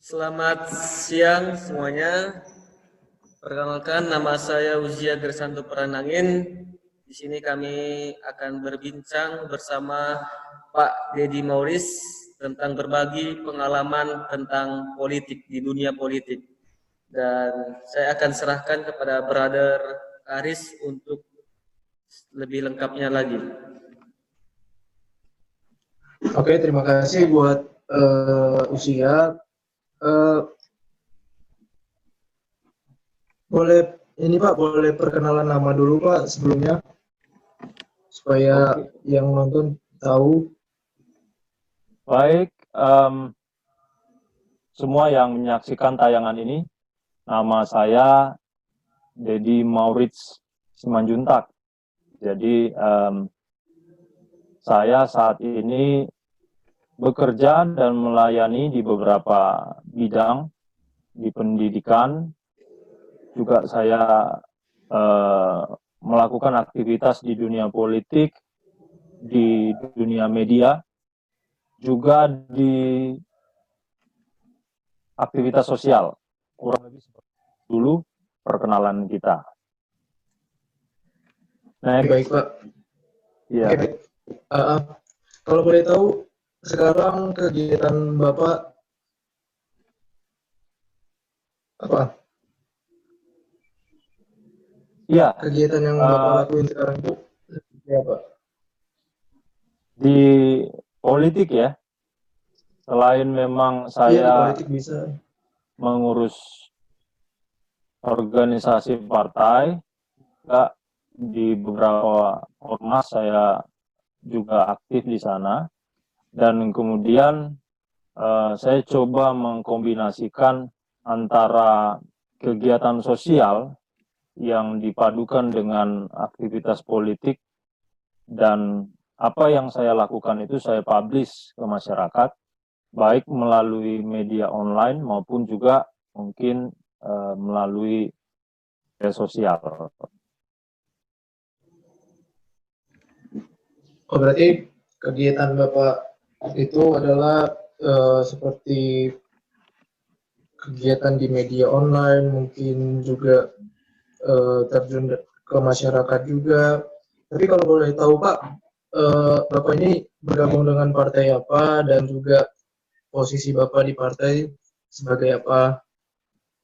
Selamat siang semuanya. Perkenalkan, nama saya Uzia Gersanto Pranangin. Di sini kami akan berbincang bersama Pak Deddy Mauris tentang berbagi pengalaman tentang politik di dunia politik. Dan saya akan serahkan kepada Brother Aris untuk lebih lengkapnya lagi. Oke, terima kasih buat Usia. Boleh perkenalan nama dulu Pak sebelumnya, supaya yang nonton tahu. Baik, semua yang menyaksikan tayangan ini, nama saya Deddy Maurits Simanjuntak. Jadi saya saat ini bekerja dan melayani di beberapa bidang di pendidikan. Juga saya melakukan aktivitas di dunia politik, di dunia media, juga di aktivitas sosial. Kurang lebih seperti dulu perkenalan kita. Baik Pak. Ya. Oke, kalau boleh tahu sekarang kegiatan Bapak apa? Iya. Kegiatan yang Bapak lakuin sekarang itu seperti apa? Di politik ya. Selain memang saya di politik bisa mengurus organisasi partai, juga di beberapa ormas saya juga aktif di sana. Dan kemudian saya coba mengkombinasikan antara kegiatan sosial yang dipadukan dengan aktivitas politik, dan apa yang saya lakukan itu saya publish ke masyarakat, baik melalui media online maupun juga mungkin melalui media sosial. Oh, berarti kegiatan Bapak itu adalah seperti kegiatan di media online, mungkin juga terjun ke masyarakat juga. Tapi kalau boleh tahu Pak, Bapak ini bergabung dengan partai apa, dan juga posisi Bapak di partai sebagai apa?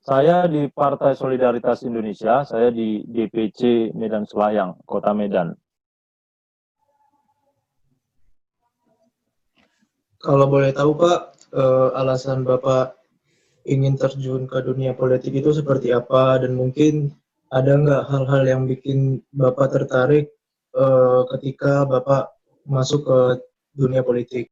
Saya di Partai Solidaritas Indonesia, saya di DPC Medan Selayang, Kota Medan. Kalau boleh tahu Pak, alasan Bapak ingin terjun ke dunia politik itu seperti apa, dan mungkin ada nggak hal-hal yang bikin Bapak tertarik ketika Bapak masuk ke dunia politik?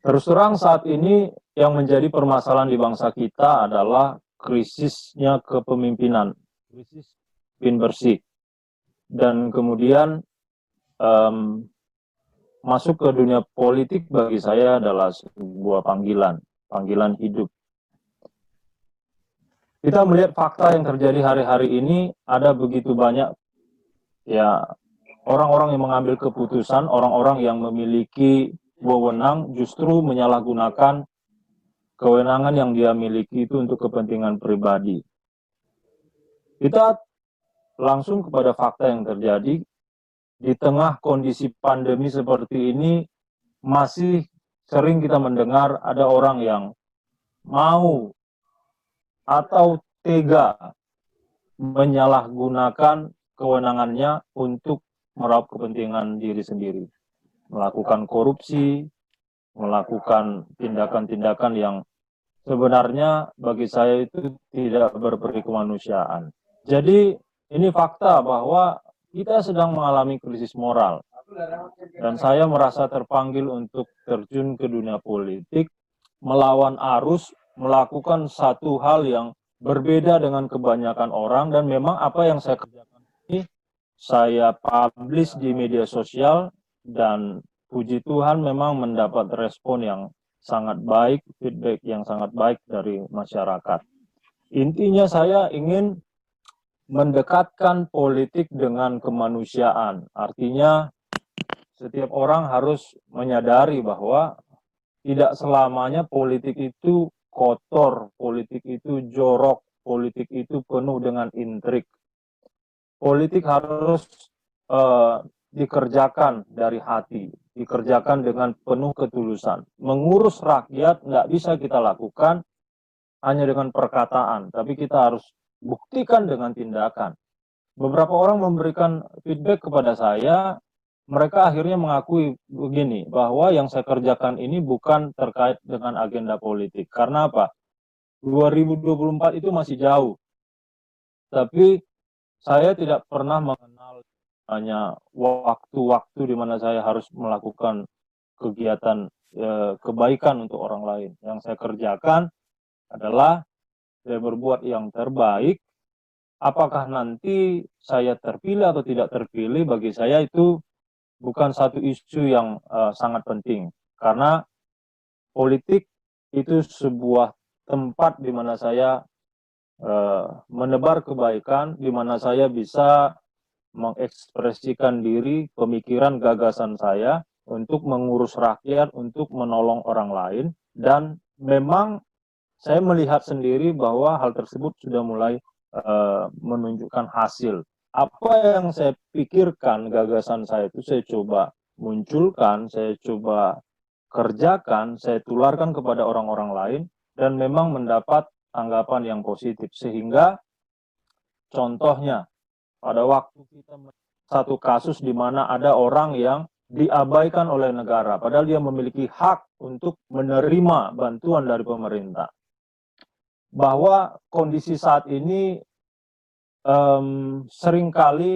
Terus terang saat ini yang menjadi permasalahan di bangsa kita adalah krisisnya kepemimpinan, krisis pemimpin bersih. Dan kemudian masuk ke dunia politik bagi saya adalah sebuah panggilan hidup. Kita melihat fakta yang terjadi hari-hari ini, ada begitu banyak ya orang-orang yang mengambil keputusan, orang-orang yang memiliki wewenang justru menyalahgunakan kewenangan yang dia miliki itu untuk kepentingan pribadi. Kita langsung kepada fakta yang terjadi. Di tengah kondisi pandemi seperti ini, masih sering kita mendengar ada orang yang mau atau tega menyalahgunakan kewenangannya untuk meraup kepentingan diri sendiri, melakukan korupsi, melakukan tindakan-tindakan yang sebenarnya bagi saya itu tidak berperi kemanusiaan. Jadi ini fakta bahwa kita sedang mengalami krisis moral, dan saya merasa terpanggil untuk terjun ke dunia politik, melawan arus, melakukan satu hal yang berbeda dengan kebanyakan orang. Dan memang apa yang saya kerjakan ini saya publish di media sosial, dan puji Tuhan memang mendapat respon yang sangat baik, feedback yang sangat baik dari masyarakat. Intinya saya ingin mendekatkan politik dengan kemanusiaan. Artinya setiap orang harus menyadari bahwa tidak selamanya politik itu kotor, politik itu jorok, politik itu penuh dengan intrik. Politik harus dikerjakan dari hati, dikerjakan dengan penuh ketulusan. Mengurus rakyat nggak bisa kita lakukan hanya dengan perkataan, tapi kita harus buktikan dengan tindakan. Beberapa orang memberikan feedback kepada saya, mereka akhirnya mengakui begini, bahwa yang saya kerjakan ini bukan terkait dengan agenda politik. Karena apa? 2024 itu masih jauh, tapi saya tidak pernah mengenal hanya waktu-waktu di mana saya harus melakukan kegiatan kebaikan untuk orang lain. Yang saya kerjakan adalah saya berbuat yang terbaik. Apakah nanti saya terpilih atau tidak terpilih, bagi saya itu bukan satu isu yang sangat penting. Karena politik itu sebuah tempat di mana saya menebar kebaikan, di mana saya bisa mengekspresikan diri, pemikiran, gagasan saya untuk mengurus rakyat, untuk menolong orang lain. Dan memang saya melihat sendiri bahwa hal tersebut sudah mulai menunjukkan hasil. Apa yang saya pikirkan, gagasan saya itu saya coba munculkan, saya coba kerjakan, saya tularkan kepada orang-orang lain, dan memang mendapat tanggapan yang positif. Sehingga contohnya, pada waktu kita satu kasus di mana ada orang yang diabaikan oleh negara, padahal dia memiliki hak untuk menerima bantuan dari pemerintah. Bahwa kondisi saat ini seringkali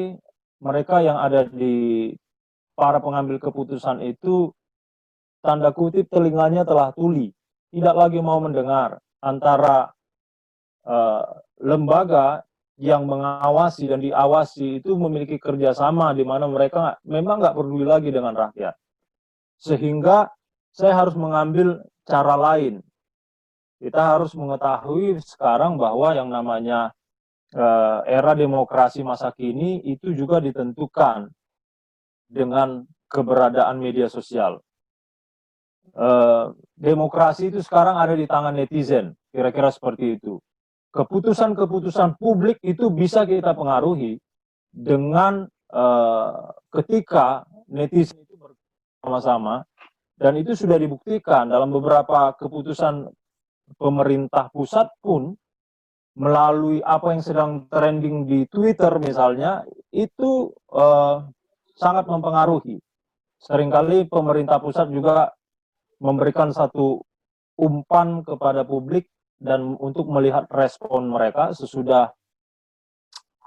mereka yang ada di para pengambil keputusan itu, tanda kutip, telinganya telah tuli, tidak lagi mau mendengar. Antara lembaga yang mengawasi dan diawasi itu memiliki kerjasama di mana mereka memang nggak peduli lagi dengan rakyat. Sehingga saya harus mengambil cara lain. Kita harus mengetahui sekarang bahwa yang namanya era demokrasi masa kini itu juga ditentukan dengan keberadaan media sosial. Demokrasi itu sekarang ada di tangan netizen, kira-kira seperti itu. Keputusan-keputusan publik itu bisa kita pengaruhi dengan ketika netizen itu bersama-sama, dan itu sudah dibuktikan dalam beberapa keputusan pemerintah pusat pun, melalui apa yang sedang trending di Twitter misalnya, itu sangat mempengaruhi. Seringkali pemerintah pusat juga memberikan satu umpan kepada publik dan untuk melihat respon mereka sesudah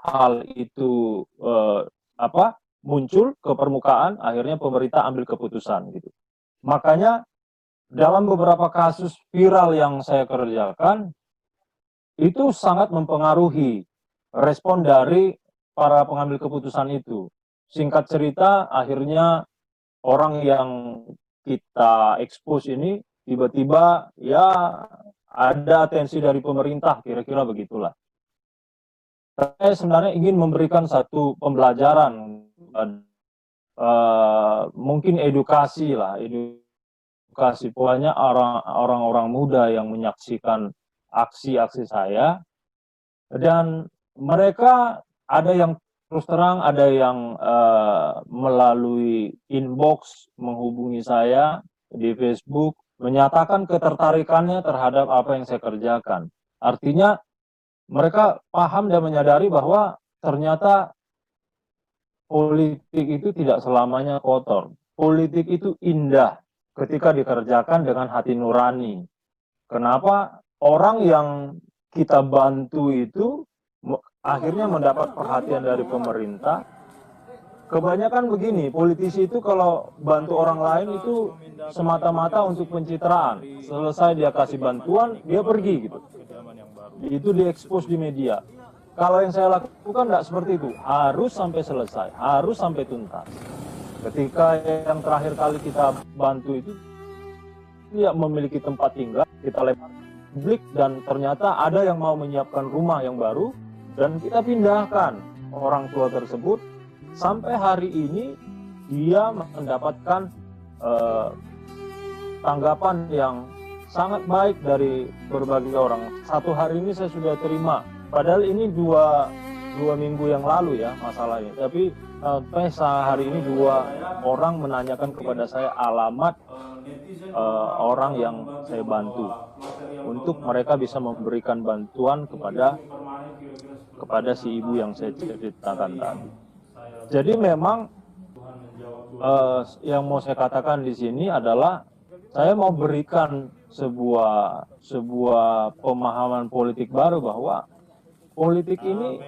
hal itu muncul ke permukaan, akhirnya pemerintah ambil keputusan gitu. Makanya dalam beberapa kasus viral yang saya kerjakan, itu sangat mempengaruhi respon dari para pengambil keputusan itu. Singkat cerita, akhirnya orang yang kita expose ini tiba-tiba ya ada atensi dari pemerintah, kira-kira begitulah. Saya sebenarnya ingin memberikan satu pembelajaran, mungkin edukasi lah, edukasi pokoknya orang-orang muda yang menyaksikan aksi-aksi saya, dan mereka ada yang terus terang, ada yang melalui inbox menghubungi saya di Facebook, menyatakan ketertarikannya terhadap apa yang saya kerjakan. Artinya mereka paham dan menyadari bahwa ternyata politik itu tidak selamanya kotor. Politik itu indah ketika dikerjakan dengan hati nurani. Kenapa? Orang yang kita bantu itu akhirnya mendapat perhatian dari pemerintah. Kebanyakan begini, politisi itu kalau bantu orang lain itu semata-mata untuk pencitraan. Selesai dia kasih bantuan, dia pergi gitu. Itu diekspos di media. Kalau yang saya lakukan tidak seperti itu. Harus sampai selesai, harus sampai tuntas. Ketika yang terakhir kali kita bantu itu tidak memiliki tempat tinggal, kita lempar publik, dan ternyata ada yang mau menyiapkan rumah yang baru, dan kita pindahkan orang tua tersebut. Sampai hari ini dia mendapatkan tanggapan yang sangat baik dari berbagai orang. Satu hari ini saya sudah terima, padahal ini dua minggu yang lalu ya masalahnya. Tapi sampai sehari ini 2 orang menanyakan kepada saya alamat orang yang saya bantu untuk mereka bisa memberikan bantuan kepada si ibu yang saya ceritakan tadi. Jadi memang yang mau saya katakan di sini adalah saya mau berikan sebuah pemahaman politik baru bahwa politik ini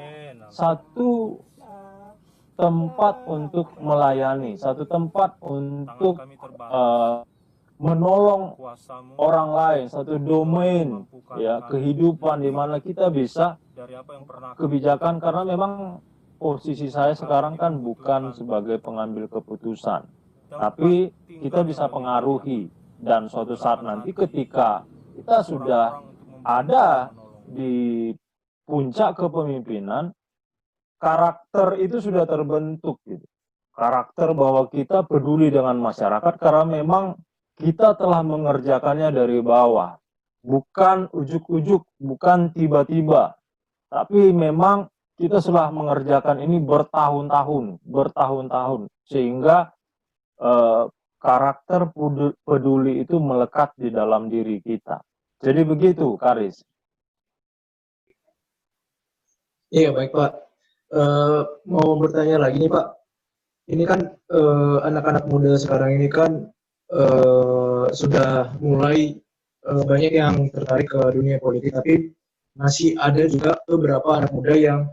satu tempat untuk melayani, satu tempat untuk menolong orang lain, satu domain ya kehidupan di mana kita bisa kebijakan, karena memang posisi saya sekarang kan bukan sebagai pengambil keputusan, tapi kita bisa pengaruhi, dan suatu saat nanti ketika kita sudah ada di puncak kepemimpinan, karakter itu sudah terbentuk gitu. Karakter bahwa kita peduli dengan masyarakat karena memang kita telah mengerjakannya dari bawah, bukan ujuk-ujuk, bukan tiba-tiba, tapi memang kita sudah mengerjakan ini bertahun-tahun, sehingga karakter peduli itu melekat di dalam diri kita. Jadi begitu, Karis. Iya, baik Pak. Mau bertanya lagi nih Pak. Ini kan anak-anak muda sekarang ini kan sudah mulai banyak yang tertarik ke dunia politik, tapi masih ada juga beberapa anak muda yang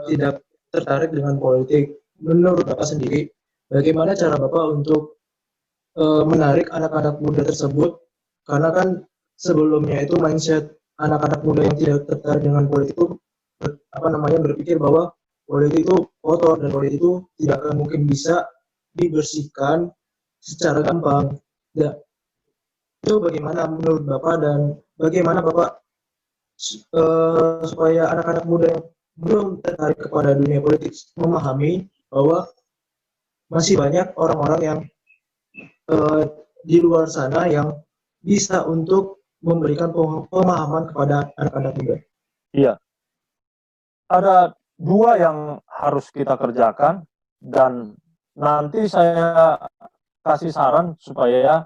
tidak tertarik dengan politik. Menurut Bapak sendiri, bagaimana cara Bapak untuk menarik anak-anak muda tersebut? Karena kan sebelumnya itu mindset anak-anak muda yang tidak tertarik dengan politik itu berpikir bahwa politik itu kotor dan politik itu tidak akan mungkin bisa dibersihkan secara gampang. Ya, itu bagaimana menurut Bapak, dan bagaimana Bapak supaya anak-anak muda yang belum tertarik kepada dunia politik memahami bahwa masih banyak orang-orang yang di luar sana yang bisa untuk memberikan pemahaman kepada anak-anak muda. Iya, ada 2 yang harus kita kerjakan, dan nanti saya kasih saran supaya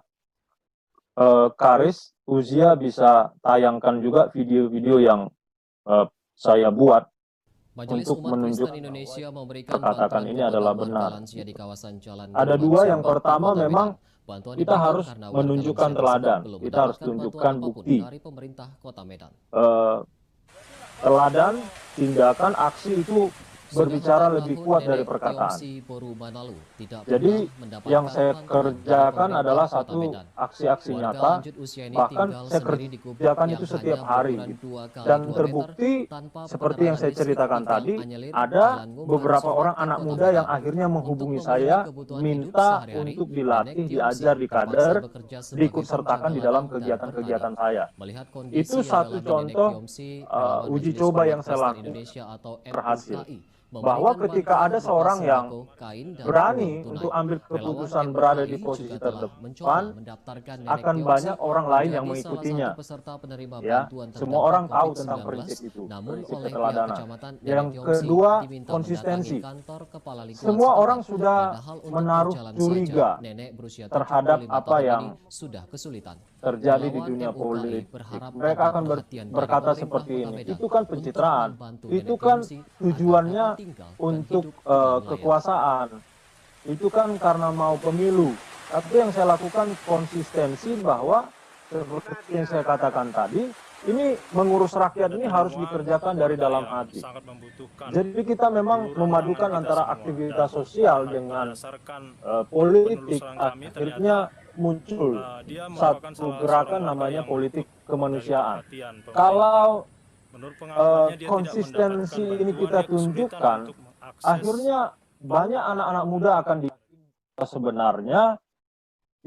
Karis, Uzia bisa tayangkan juga video-video yang saya buat Majelis untuk Umat menunjuk Kristen Indonesia memberikan perkataan bantuan ini kepada adalah umat benar. lansia di kawasan Jalan Ada Geruman 2, yang Sabang, pertama Kota memang Medan. Bantuan kita diberikan harus karena warga menunjukkan lansia tersebut teladan. belum Kita harus mendapatkan tunjukkan bantuan apapun bukti. dari pemerintah Kota Medan. Teladan, tindakan, aksi itu berbicara lebih kuat dari perkataan. Jadi yang saya kerjakan adalah satu aksi-aksi nyata, bahkan saya kerjakan itu setiap hari. Dan terbukti seperti yang saya ceritakan tadi, ada beberapa orang anak muda yang akhirnya menghubungi saya, minta untuk dilatih, diajar di kader, diikut sertakan di dalam kegiatan-kegiatan saya. Itu satu contoh uji coba yang saya lakukan berhasil. Bahwa ketika ada seorang yang berani untuk ambil keputusan berada di posisi terdepan, akan banyak orang lain yang mengikutinya. Ya, semua orang tahu tentang prinsip itu, prinsip keteladanan. Yang kedua, konsistensi. Semua orang sudah menaruh curiga terhadap apa yang terjadi di dunia politik. Mereka akan berkata seperti ini, itu kan pencitraan, itu kan tujuannya untuk kekuasaan, itu kan karena mau pemilu. Tapi yang saya lakukan konsistensi bahwa seperti yang saya katakan tadi, ini mengurus rakyat ini harus dikerjakan dari dalam hati. Jadi kita memang memadukan antara aktivitas sosial dengan politik. Akhirnya muncul satu gerakan namanya politik kemanusiaan. Kalau konsistensi ini kita tunjukkan, akhirnya banyak anak-anak muda akan sebenarnya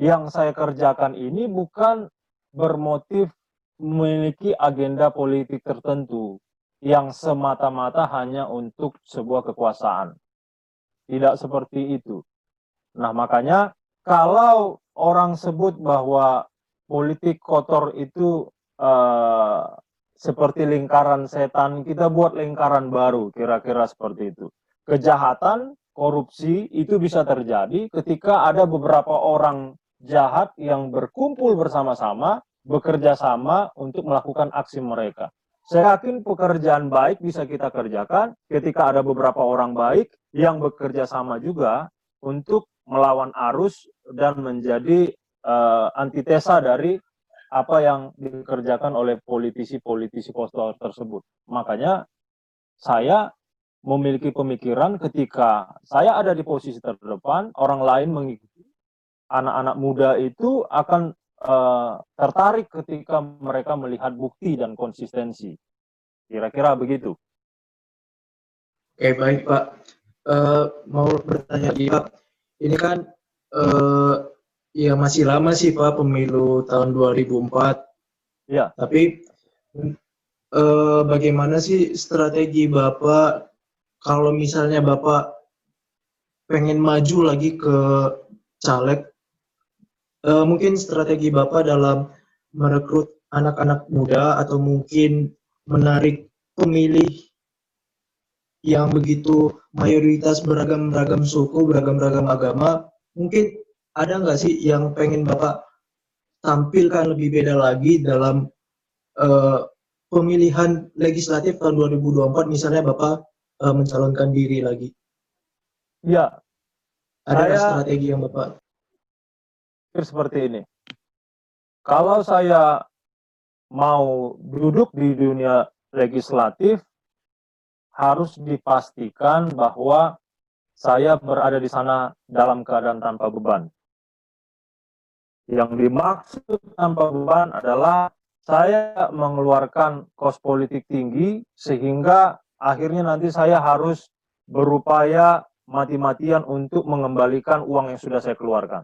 yang saya kerjakan ini bukan bermotif memiliki agenda politik tertentu yang semata-mata hanya untuk sebuah kekuasaan. Tidak seperti itu. Nah, makanya kalau orang sebut bahwa politik kotor itu seperti lingkaran setan, kita buat lingkaran baru, kira-kira seperti itu. Kejahatan, korupsi itu bisa terjadi ketika ada beberapa orang jahat yang berkumpul bersama-sama, bekerja sama untuk melakukan aksi mereka. Saya yakin pekerjaan baik bisa kita kerjakan ketika ada beberapa orang baik yang bekerja sama juga untuk melawan arus dan menjadi antitesa dari apa yang dikerjakan oleh politisi-politisi kotor tersebut. Makanya saya memiliki pemikiran ketika saya ada di posisi terdepan, orang lain mengikuti, anak-anak muda itu akan tertarik ketika mereka melihat bukti dan konsistensi. Kira-kira begitu. Oke, baik Pak. Mau bertanya lagi Pak, ini kan ya masih lama sih Pak pemilu tahun 2004. Ya. Tapi bagaimana sih strategi Bapak kalau misalnya Bapak pengen maju lagi ke caleg? Mungkin strategi Bapak dalam merekrut anak-anak muda atau mungkin menarik pemilih yang begitu mayoritas beragam-ragam suku, beragam-ragam agama, mungkin ada nggak sih yang pengen Bapak tampilkan lebih beda lagi dalam pemilihan legislatif tahun 2024, misalnya Bapak mencalonkan diri lagi? Ya. Ada strategi yang Bapak seperti ini. Kalau saya mau duduk di dunia legislatif, harus dipastikan bahwa saya berada di sana dalam keadaan tanpa beban. Yang dimaksud tanpa beban adalah saya mengeluarkan kos politik tinggi sehingga akhirnya nanti saya harus berupaya mati-matian untuk mengembalikan uang yang sudah saya keluarkan.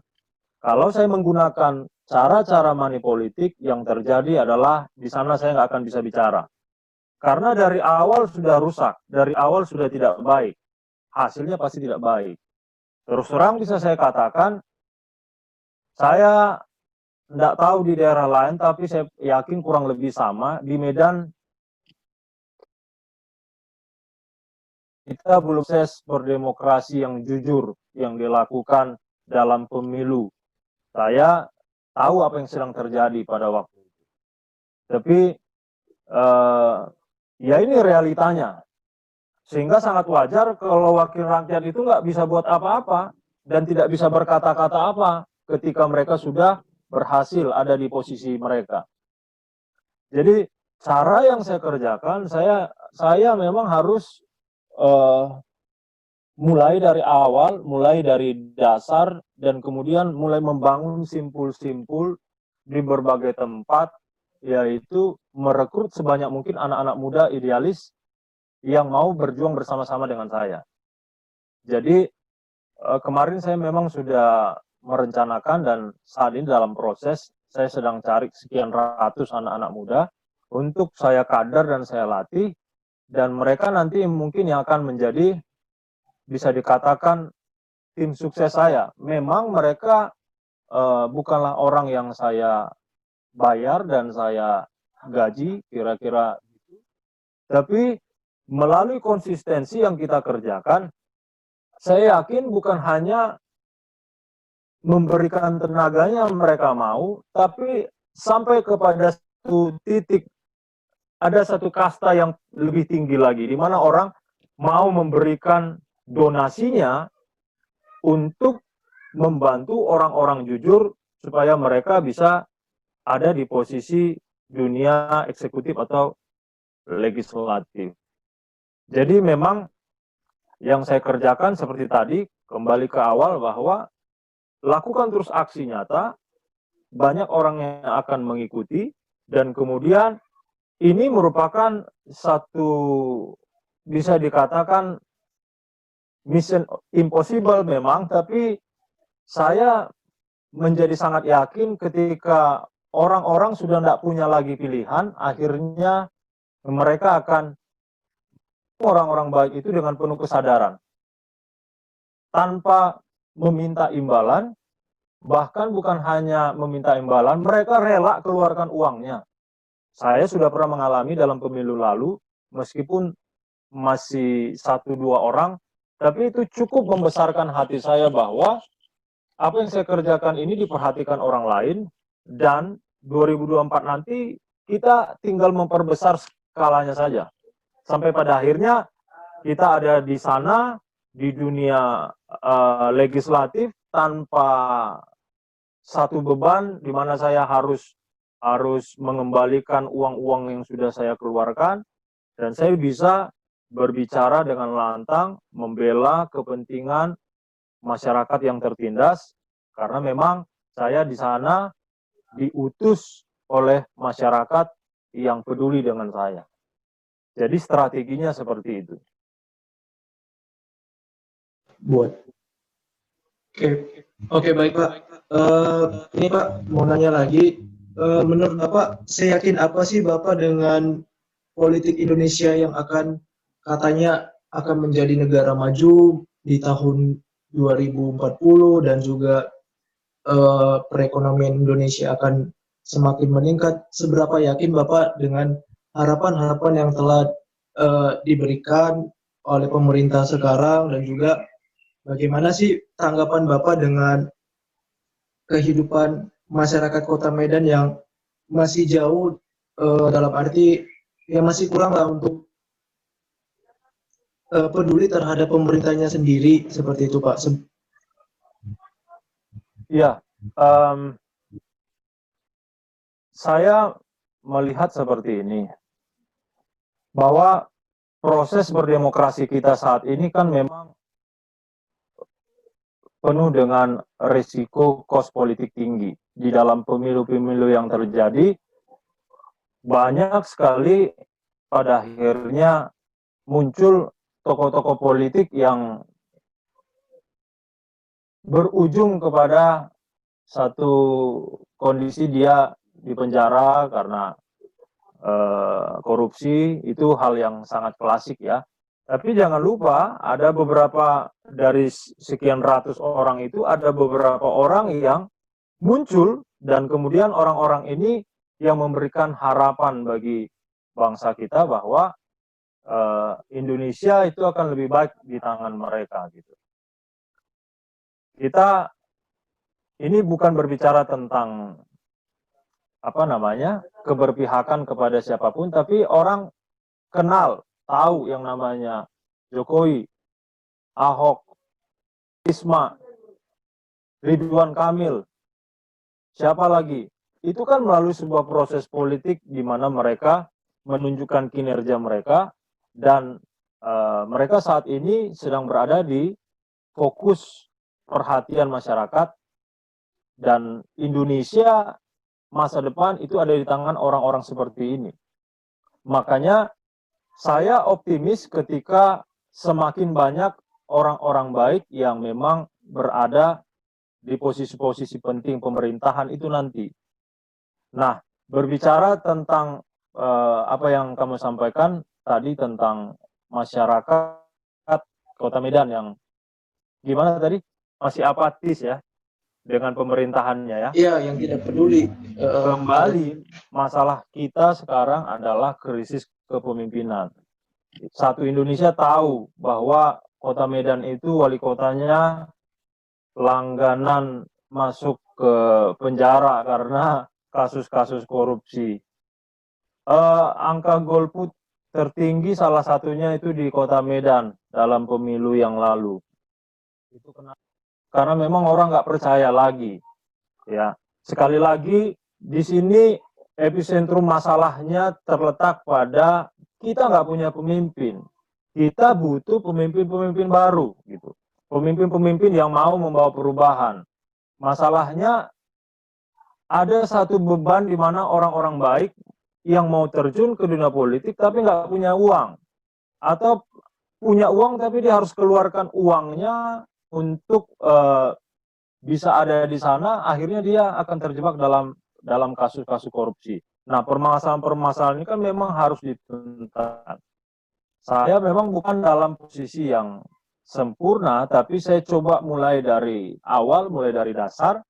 Kalau saya menggunakan cara-cara money politik, yang terjadi adalah di sana saya nggak akan bisa bicara. Karena dari awal sudah rusak, dari awal sudah tidak baik. Hasilnya pasti tidak baik. Terus terang bisa saya katakan, saya tidak tahu di daerah lain, tapi saya yakin kurang lebih sama. Di Medan, kita belum proses berdemokrasi yang jujur yang dilakukan dalam pemilu. Saya tahu apa yang sedang terjadi pada waktu itu. Tapi ya ini realitanya. Sehingga sangat wajar kalau wakil rakyat itu nggak bisa buat apa-apa dan tidak bisa berkata-kata apa ketika mereka sudah berhasil ada di posisi mereka. Jadi cara yang saya kerjakan, saya memang harus mulai dari awal, mulai dari dasar, dan kemudian mulai membangun simpul-simpul di berbagai tempat, yaitu merekrut sebanyak mungkin anak-anak muda idealis yang mau berjuang bersama-sama dengan saya. Jadi kemarin saya memang sudah merencanakan dan saat ini dalam proses, saya sedang cari sekian ratus anak-anak muda untuk saya kader dan saya latih, dan mereka nanti mungkin yang akan menjadi, bisa dikatakan, tim sukses saya. Memang mereka bukanlah orang yang saya bayar dan saya gaji, kira-kira gitu. Tapi melalui konsistensi yang kita kerjakan, saya yakin bukan hanya memberikan tenaganya mereka mau, tapi sampai kepada satu titik, ada satu kasta yang lebih tinggi lagi, di mana orang mau memberikan donasinya untuk membantu orang-orang jujur supaya mereka bisa ada di posisi dunia eksekutif atau legislatif. Jadi memang yang saya kerjakan seperti tadi, kembali ke awal bahwa lakukan terus aksi nyata, banyak orang yang akan mengikuti, dan kemudian ini merupakan satu, bisa dikatakan, mission impossible memang, tapi saya menjadi sangat yakin ketika orang-orang sudah tidak punya lagi pilihan, akhirnya mereka akan, orang-orang baik itu dengan penuh kesadaran, tanpa meminta imbalan, bahkan bukan hanya meminta imbalan, mereka rela keluarkan uangnya. Saya sudah pernah mengalami dalam pemilu lalu, meskipun masih 1-2 orang, tapi itu cukup membesarkan hati saya bahwa apa yang saya kerjakan ini diperhatikan orang lain, dan 2024 nanti kita tinggal memperbesar skalanya saja. Sampai pada akhirnya kita ada di sana, di dunia legislatif, tanpa satu beban di mana saya harus mengembalikan uang-uang yang sudah saya keluarkan, dan saya bisa berbicara dengan lantang, membela kepentingan masyarakat yang tertindas, karena memang saya di sana diutus oleh masyarakat yang peduli dengan saya. Jadi strateginya seperti itu. Buat. Oke, baik Pak. Ini Pak mau nanya lagi. Menurut Bapak, seyakin apa sih Bapak dengan politik Indonesia yang katanya akan menjadi negara maju di tahun 2040, dan juga perekonomian Indonesia akan semakin meningkat? Seberapa yakin Bapak dengan harapan-harapan yang telah diberikan oleh pemerintah sekarang, dan juga bagaimana sih tanggapan Bapak dengan kehidupan masyarakat Kota Medan yang masih jauh, dalam arti ya masih kurang lah untuk peduli terhadap pemerintahnya sendiri, seperti itu Pak. Ya, saya melihat seperti ini, bahwa proses berdemokrasi kita saat ini kan memang penuh dengan risiko kos politik tinggi. Di dalam pemilu-pemilu yang terjadi, banyak sekali pada akhirnya muncul tokoh-tokoh politik yang berujung kepada satu kondisi dia di penjara karena korupsi. Itu hal yang sangat klasik ya. Tapi jangan lupa, ada beberapa dari sekian ratus orang itu, ada beberapa orang yang muncul, dan kemudian orang-orang ini yang memberikan harapan bagi bangsa kita bahwa Indonesia itu akan lebih baik di tangan mereka gitu. Kita ini bukan berbicara tentang keberpihakan kepada siapapun, tapi orang kenal, tahu yang namanya Jokowi, Ahok, Risma, Ridwan Kamil, siapa lagi? Itu kan melalui sebuah proses politik di mana mereka menunjukkan kinerja mereka, dan mereka saat ini sedang berada di fokus perhatian masyarakat, dan Indonesia masa depan itu ada di tangan orang-orang seperti ini. Makanya saya optimis ketika semakin banyak orang-orang baik yang memang berada di posisi-posisi penting pemerintahan itu nanti. Nah, berbicara tentang apa yang kamu sampaikan tadi tentang masyarakat Kota Medan yang gimana tadi, masih apatis ya dengan pemerintahannya ya. Iya, yang tidak peduli. Kembali, masalah kita sekarang adalah krisis kepemimpinan. Satu Indonesia tahu bahwa Kota Medan itu wali kotanya langganan masuk ke penjara karena kasus-kasus korupsi. Angka golput tertinggi salah satunya itu di Kota Medan dalam pemilu yang lalu. Itu kenapa? Karena memang orang nggak percaya lagi. Ya, sekali lagi di sini epicentrum masalahnya terletak pada kita nggak punya pemimpin. Kita butuh pemimpin-pemimpin baru, gitu. Pemimpin-pemimpin yang mau membawa perubahan. Masalahnya ada satu beban di mana orang-orang baik yang mau terjun ke dunia politik tapi nggak punya uang, atau punya uang tapi dia harus keluarkan uangnya untuk bisa ada di sana, akhirnya dia akan terjebak dalam kasus-kasus korupsi. Nah, permasalahan-permasalahan ini kan memang harus dituntaskan. Saya memang bukan dalam posisi yang sempurna, tapi saya coba mulai dari awal, mulai dari dasar,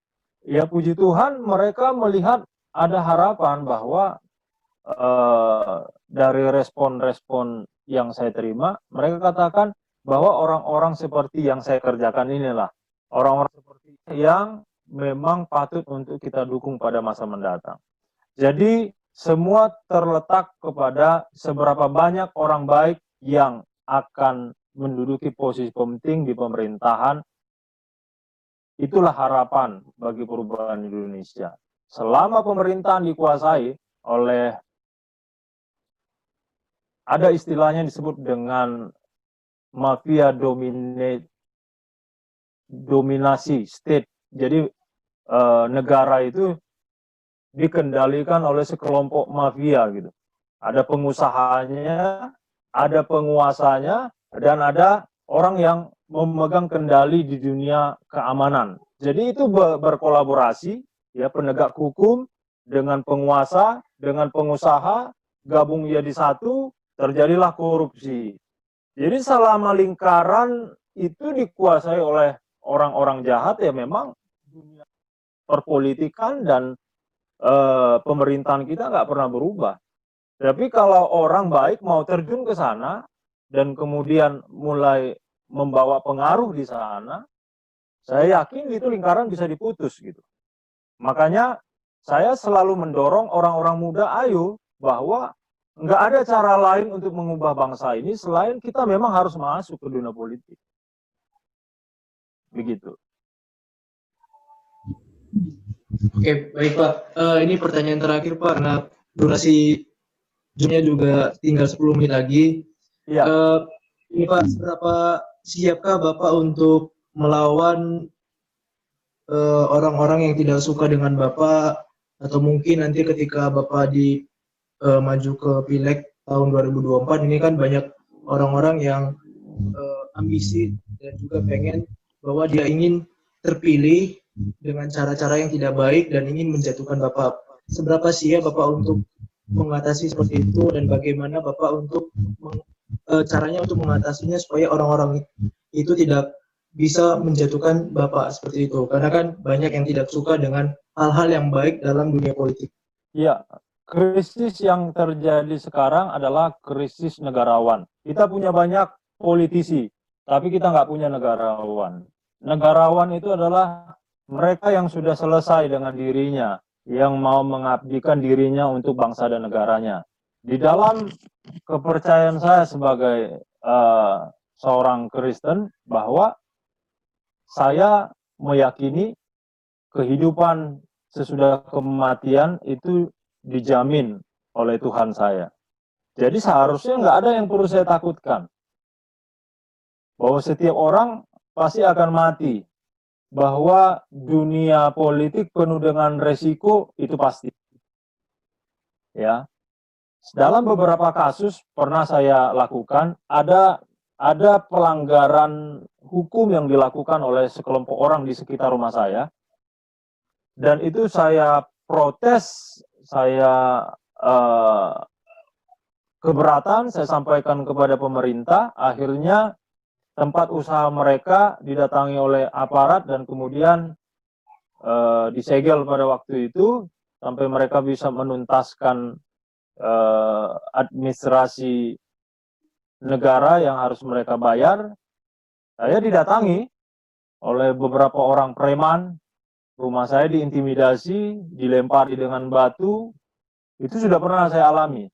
ya puji Tuhan mereka melihat ada harapan bahwa dari respon-respon yang saya terima, mereka katakan bahwa orang-orang seperti yang saya kerjakan inilah orang-orang seperti yang memang patut untuk kita dukung pada masa mendatang. Jadi semua terletak kepada seberapa banyak orang baik yang akan menduduki posisi penting di pemerintahan. Itulah harapan bagi perubahan Indonesia. Selama pemerintahan dikuasai oleh, ada istilahnya disebut dengan mafia dominasi state. Jadi negara itu dikendalikan oleh sekelompok mafia gitu. Ada pengusahanya, ada penguasanya, dan ada orang yang memegang kendali di dunia keamanan. Jadi itu berkolaborasi, ya, penegak hukum dengan penguasa, dengan pengusaha, gabung jadi satu, terjadilah korupsi. Jadi selama lingkaran itu dikuasai oleh orang-orang jahat, ya memang dunia perpolitikan dan pemerintahan kita nggak pernah berubah. Tapi kalau orang baik mau terjun ke sana dan kemudian mulai membawa pengaruh di sana, saya yakin itu lingkaran bisa diputus gitu. Makanya saya selalu mendorong orang-orang muda, ayo, bahwa nggak ada cara lain untuk mengubah bangsa ini selain kita memang harus masuk ke dunia politik. Begitu. Oke, baik Pak. Ini pertanyaan terakhir Pak, karena durasi Zoom-nya juga tinggal 10 menit lagi. Iya. Ini Pak, seberapa siapkah Bapak untuk melawan orang-orang yang tidak suka dengan Bapak, atau mungkin nanti ketika Bapak maju ke Pileg tahun 2024, ini kan banyak orang-orang yang ambisi dan juga pengen bahwa dia ingin terpilih dengan cara-cara yang tidak baik dan ingin menjatuhkan Bapak. Seberapa siap Bapak untuk mengatasi seperti itu, dan bagaimana Bapak untuk caranya untuk mengatasinya supaya orang-orang itu tidak bisa menjatuhkan Bapak seperti itu, karena kan banyak yang tidak suka dengan hal-hal yang baik dalam dunia politik. Ya, krisis yang terjadi sekarang adalah krisis negarawan. Kita punya banyak politisi, tapi kita nggak punya negarawan. Negarawan itu adalah mereka yang sudah selesai dengan dirinya, yang mau mengabdikan dirinya untuk bangsa dan negaranya. Di dalam kepercayaan saya sebagai seorang Kristen, bahwa saya meyakini kehidupan sesudah kematian itu dijamin oleh Tuhan saya. Jadi seharusnya nggak ada yang perlu saya takutkan. Bahwa setiap orang pasti akan mati. Bahwa dunia politik penuh dengan resiko, itu pasti. Ya. Dalam beberapa kasus pernah saya lakukan, ada pelanggaran hukum yang dilakukan oleh sekelompok orang di sekitar rumah saya. Dan itu saya protes, saya keberatan, saya sampaikan kepada pemerintah. Akhirnya tempat usaha mereka didatangi oleh aparat dan kemudian disegel pada waktu itu sampai mereka bisa menuntaskan administrasi negara yang harus mereka bayar. Saya didatangi oleh beberapa orang preman, rumah saya diintimidasi, dilempari dengan batu. Itu sudah pernah saya alami.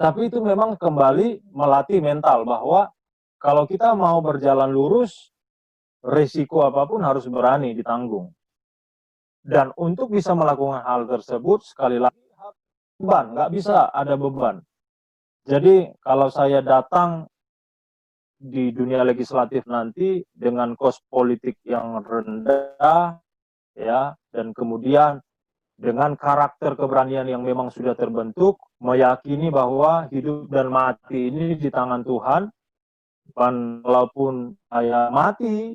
Tapi itu memang kembali melatih mental bahwa kalau kita mau berjalan lurus, risiko apapun harus berani ditanggung. Dan untuk bisa melakukan hal tersebut, sekali lagi, beban, nggak bisa ada beban. Jadi kalau saya datang di dunia legislatif nanti dengan kos politik yang rendah, ya, dan kemudian dengan karakter keberanian yang memang sudah terbentuk, meyakini bahwa hidup dan mati ini di tangan Tuhan. Dan walaupun saya mati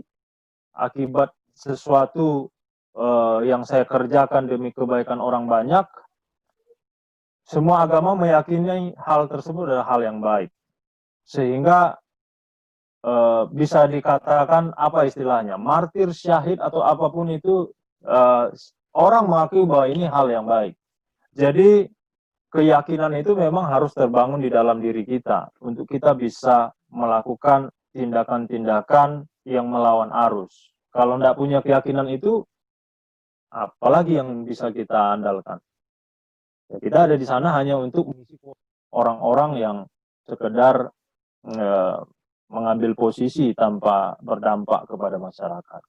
akibat sesuatu yang saya kerjakan demi kebaikan orang banyak, semua agama meyakini hal tersebut adalah hal yang baik. Sehingga bisa dikatakan, apa istilahnya, martir, syahid, atau apapun itu orang mengakui bahwa ini hal yang baik. Jadi keyakinan itu memang harus terbangun di dalam diri kita untuk kita bisa melakukan tindakan-tindakan yang melawan arus. Kalau tidak punya keyakinan itu, apalagi yang bisa kita andalkan? Ya, kita ada di sana hanya untuk orang-orang yang sekedar mengambil posisi tanpa berdampak kepada masyarakat.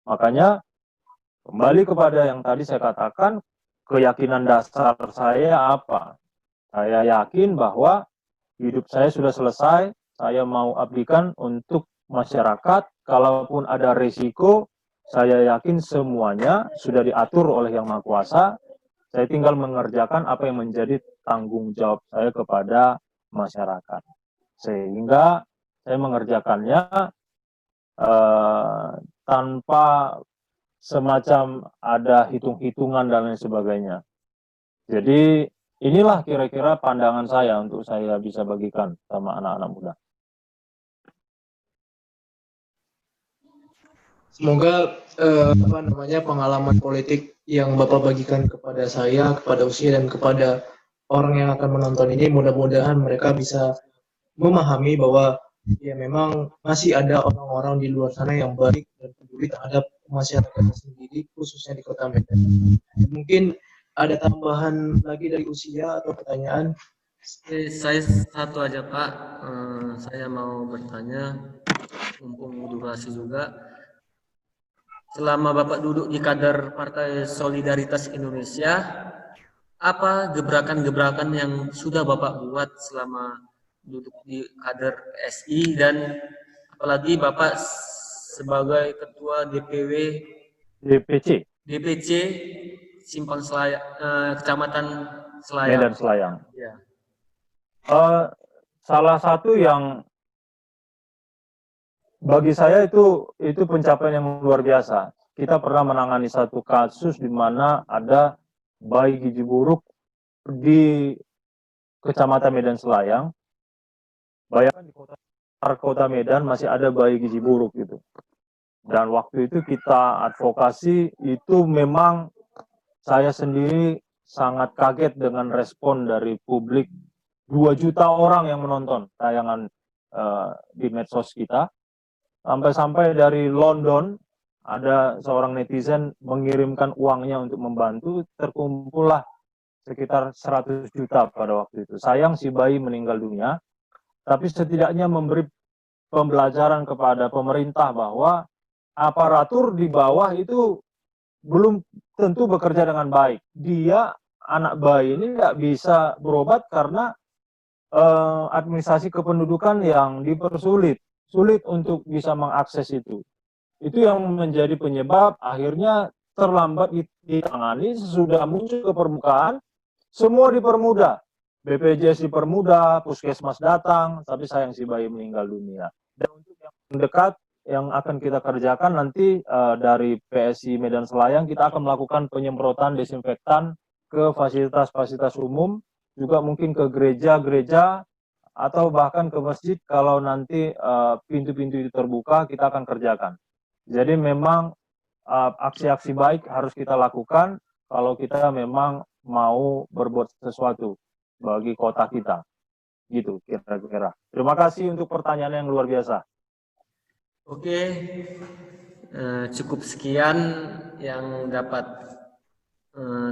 Makanya kembali kepada yang tadi saya katakan, keyakinan dasar saya apa? Saya yakin bahwa hidup saya sudah selesai, saya mau abdikan untuk masyarakat, kalaupun ada risiko, saya yakin semuanya sudah diatur oleh Yang Maha Kuasa, saya tinggal mengerjakan apa yang menjadi tanggung jawab saya kepada masyarakat. Sehingga saya mengerjakannya tanpa semacam ada hitung-hitungan dan lain sebagainya. Jadi inilah kira-kira pandangan saya untuk saya bisa bagikan sama anak-anak muda. Semoga pengalaman politik yang Bapak bagikan kepada saya, kepada usia dan kepada orang yang akan menonton ini, mudah-mudahan mereka bisa memahami bahwa ya memang masih ada orang-orang di luar sana yang baik dan peduli terhadap masyarakatnya sendiri, khususnya di Kota Medan. Mungkin ada tambahan lagi dari usia atau pertanyaan? Saya satu aja Pak, saya mau bertanya, mumpung durasi juga. Selama Bapak duduk di kader Partai Solidaritas Indonesia, apa gebrakan-gebrakan yang sudah Bapak buat selama duduk di kader SI, dan apalagi Bapak sebagai Ketua DPC Simpang Selayang, Kecamatan Selayang. Medan Selayang. Ya. Salah satu yang bagi saya itu pencapaian yang luar biasa. Kita pernah menangani satu kasus di mana ada bayi gizi buruk di Kecamatan Medan Selayang. Bayangkan di kota Medan masih ada bayi gizi buruk gitu. Dan waktu itu kita advokasi, itu memang saya sendiri sangat kaget dengan respon dari publik. 2 juta orang yang menonton tayangan di medsos kita. Sampai-sampai dari London ada seorang netizen mengirimkan uangnya untuk membantu, terkumpullah sekitar 100 juta pada waktu itu. Sayang si bayi meninggal dunia, tapi setidaknya memberi pembelajaran kepada pemerintah bahwa aparatur di bawah itu belum tentu bekerja dengan baik. Dia, anak bayi ini tidak bisa berobat karena administrasi kependudukan yang dipersulit. Sulit untuk bisa mengakses itu. Itu yang menjadi penyebab akhirnya terlambat ditangani. Sesudah muncul ke permukaan, semua dipermudah. BPJS dipermudah, puskesmas datang, tapi sayang si bayi meninggal dunia. Dan untuk yang mendekat, yang akan kita kerjakan nanti dari PSI Medan Selayang, kita akan melakukan penyemprotan desinfektan ke fasilitas-fasilitas umum, juga mungkin ke gereja-gereja, atau bahkan ke masjid. Kalau nanti pintu-pintu itu terbuka, kita akan kerjakan. Jadi memang aksi-aksi baik harus kita lakukan kalau kita memang mau berbuat sesuatu bagi kota kita. Gitu kira-kira. Terima kasih untuk pertanyaan yang luar biasa. Oke, cukup sekian yang dapat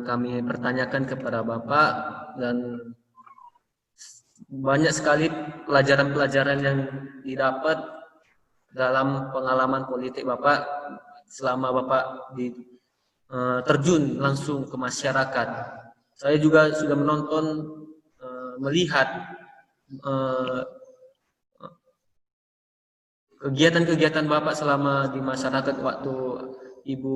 kami pertanyakan kepada Bapak, dan banyak sekali pelajaran-pelajaran yang didapat dalam pengalaman politik Bapak selama Bapak terjun langsung ke masyarakat. Saya juga sudah menonton, melihat kegiatan-kegiatan Bapak selama di masyarakat waktu Ibu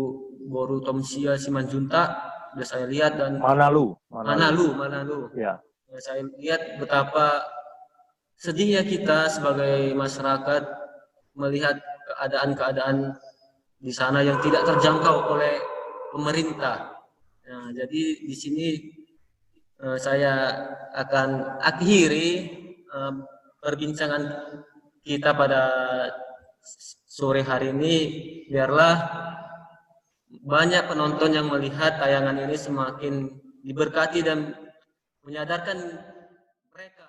Boru Tomsia Simanjuntak, sudah saya lihat, dan Manalu. Ya. Saya lihat betapa sedihnya kita sebagai masyarakat melihat keadaan-keadaan di sana yang tidak terjangkau oleh pemerintah. Nah, jadi di sini saya akan akhiri perbincangan kita pada sore hari ini. Biarlah banyak penonton yang melihat tayangan ini semakin diberkati dan menyadarkan mereka